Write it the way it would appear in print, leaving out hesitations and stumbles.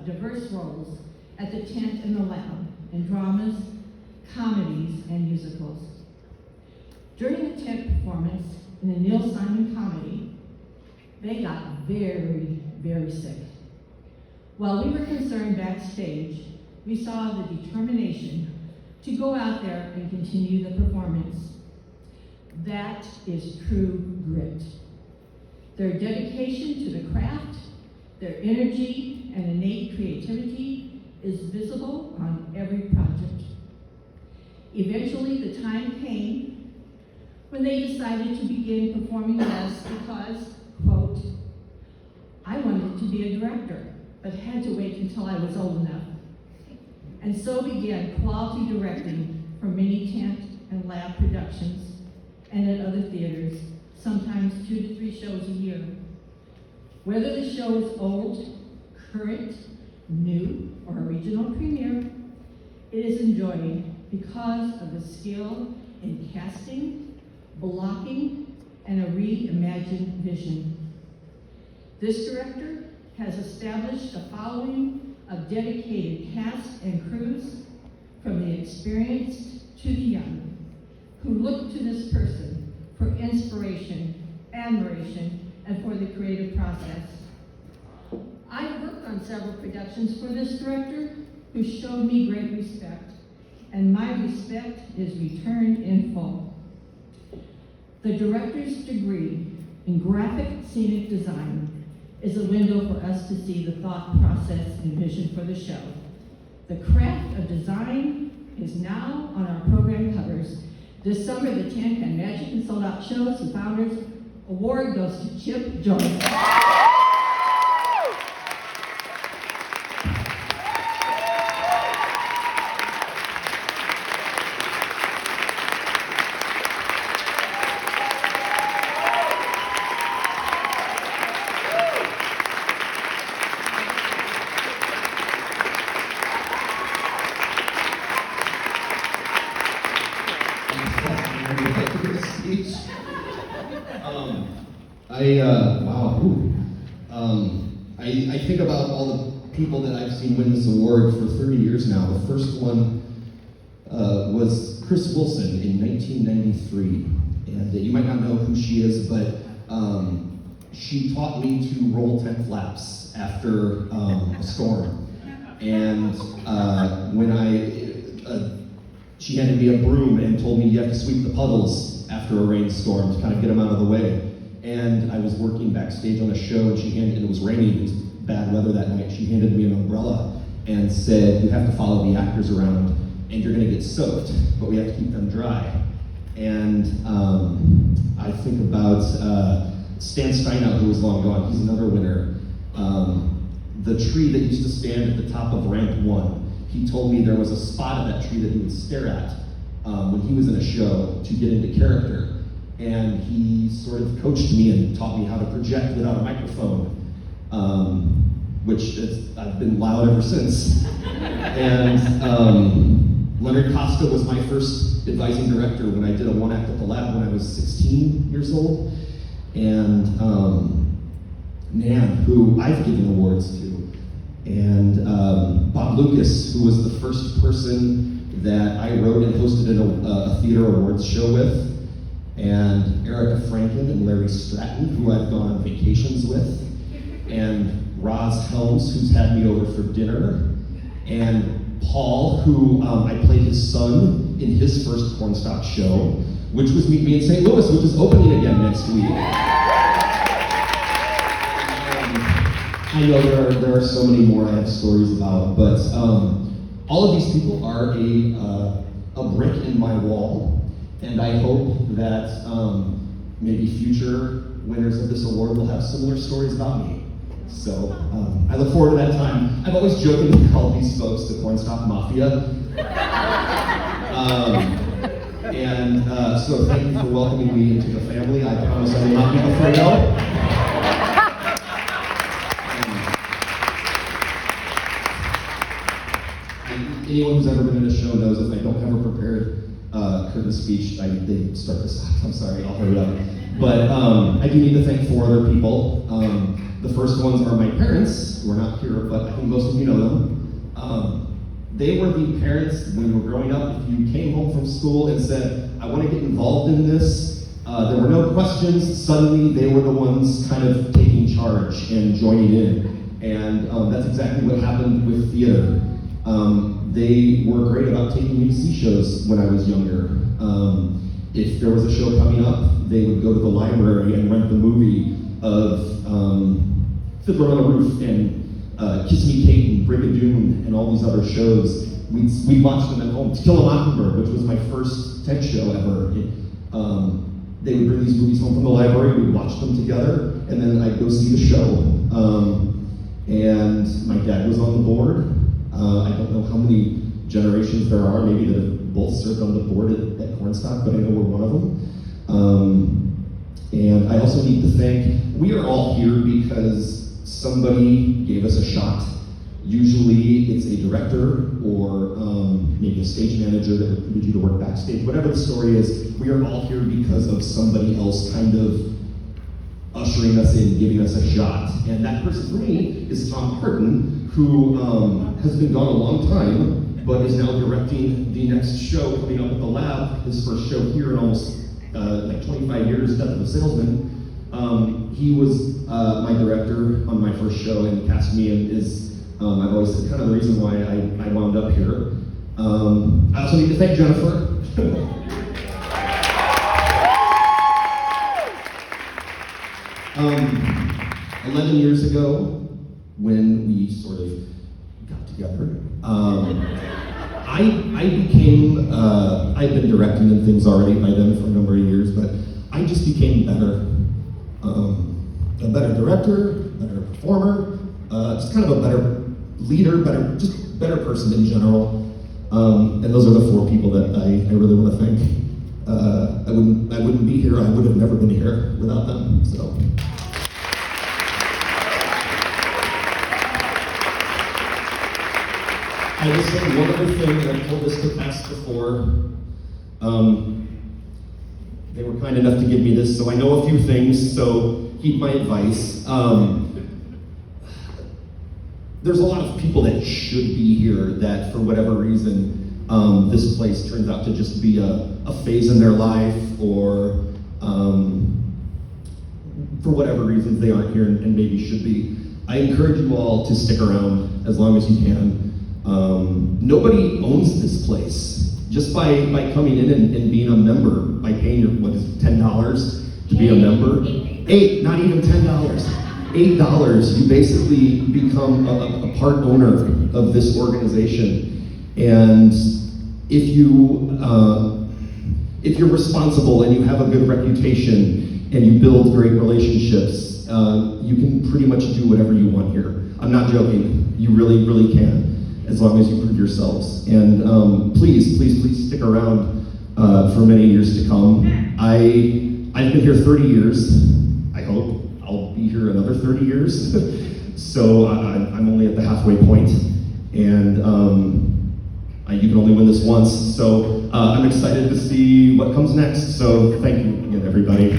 of diverse roles at the tent and the lab in dramas, comedies, and musicals. During the tent performance in the Neil Simon comedy, they got very, very sick. While we were concerned backstage, we saw the determination to go out there and continue the performance. That is true grit. Their dedication to the craft, their energy, and innate creativity is visible on every project. Eventually, the time came when they decided to begin performing less because, quote, I wanted to be a director, but had to wait until I was old enough. And so began quality directing for many tent and lab productions and at other theaters, sometimes 2 to 3 shows a year. Whether the show is old, current, new, or a regional premiere, it is enjoyed because of the skill in casting, blocking, and a reimagined vision. This director has established a following of dedicated cast and crews, from the experienced to the young, who look to this person for inspiration, admiration, and for the creative process. I have worked on several productions for this director, who showed me great respect, and my respect is returned in full. The director's degree in graphic scenic design is a window for us to see the thought process and vision for the show. The craft of design is now on our program covers. This summer, the 10 Can Magic and Sold Out Shows and Founders Award goes to Chip Jones. I think about all the people that I've seen win this award for 30 years now. The first one was Chris Wilson in 1993. And you might not know who she is, but she taught me to roll tent flaps after a storm. And when she handed me a broom and told me you have to sweep the puddles after a rainstorm to kind of get them out of the way. And I was working backstage on a show, and and it was raining, it was bad weather that night. She handed me an umbrella and said, you have to follow the actors around, and you're gonna get soaked, but we have to keep them dry. And I think about Stan Steinout, who was long gone. He's another winner. The tree that used to stand at the top of ramp 1, he told me there was a spot of that tree that he would stare at when he was in a show to get into character. And he sort of coached me and taught me how to project without a microphone, which I've been loud ever since. And Leonard Costa was my first advising director when I did a one-act at the lab when I was 16 years old. And Nan, who I've given awards to, and Bob Lucas, who was the first person that I wrote and hosted a theater awards show with, and Erica Franklin and Larry Stratton, who I've gone on vacations with, and Roz Helms, who's had me over for dinner, and Paul, who I played his son in his first Cornstalk show, which was Meet Me in St. Louis, which is opening again next week. I know there are so many more I have stories about, but all of these people are a brick in my wall. And I hope that maybe future winners of this award will have similar stories about me. So I look forward to that time. I've always jokingly called these folks the Cornstalk Mafia. So thank you for welcoming me into the family. I promise I will not be afraid of. Anyone who's ever been in a show knows if I don't have a prepared curtain speech, they start to stop. I'm sorry, I'll hurry up. But I do need to thank 4 other people. The first ones are my parents, who are not here, but I think most of you know them. They were the parents when you were growing up. If you came home from school and said, I want to get involved in this, there were no questions. Suddenly, they were the ones kind of taking charge and joining in. And that's exactly what happened with theater. They were great about taking me to see shows when I was younger. If there was a show coming up, they would go to the library and rent the movie of Fiddler on the Roof and Kiss Me Kate and Brigadoon and all these other shows. We'd watch them at home. To Kill a Mockingbird, which was my first TED show ever. They would bring these movies home from the library, we'd watch them together, and then I'd go see the show. And my dad was on the board. I don't know how many generations there are, maybe that have both served on the board at Cornstalk, but I know we're one of them. And I also need to thank, we are all here because somebody gave us a shot. Usually it's a director or maybe a stage manager that recruited you to work backstage. Whatever the story is, we are all here because of somebody else kind of ushering us in, giving us a shot. And that person for me is Tom Harden, who has been gone a long time, but is now directing the next show coming up at the Lab, his first show here in almost like 25 years, Death of a Salesman. He was my director on my first show and cast me and is, I've always said, kind of the reason why I wound up here. I also need to thank Jennifer. 11 years ago, when we sort of got together, I became, I'd been directing and things already by then for a number of years, but I just became better. A better director, better performer, just kind of a better leader, just better person in general. And those are the four people that I really want to thank. I wouldn't be here, I would have never been here without them, so. I will say one other thing, and I've told this to Cass before. They were kind enough to give me this, so I know a few things, so heed my advice. There's a lot of people that should be here that, for whatever reason, this place turns out to just be a phase in their life, or for whatever reasons they aren't here and maybe should be. I encourage you all to stick around as long as you can. Nobody owns this place. Just by coming in and being a member, by paying your, what is it, $10 to be a member? $8, not even $10. $8, you basically become a part owner of this organization. And if you're responsible and you have a good reputation and you build great relationships, you can pretty much do whatever you want here. I'm not joking, you really, really can, as long as you prove yourselves. And please, please, please stick around for many years to come. I've been here 30 years. I hope I'll be here another 30 years. So I'm only at the halfway point, and you can only win this once. So I'm excited to see what comes next. So thank you again, everybody.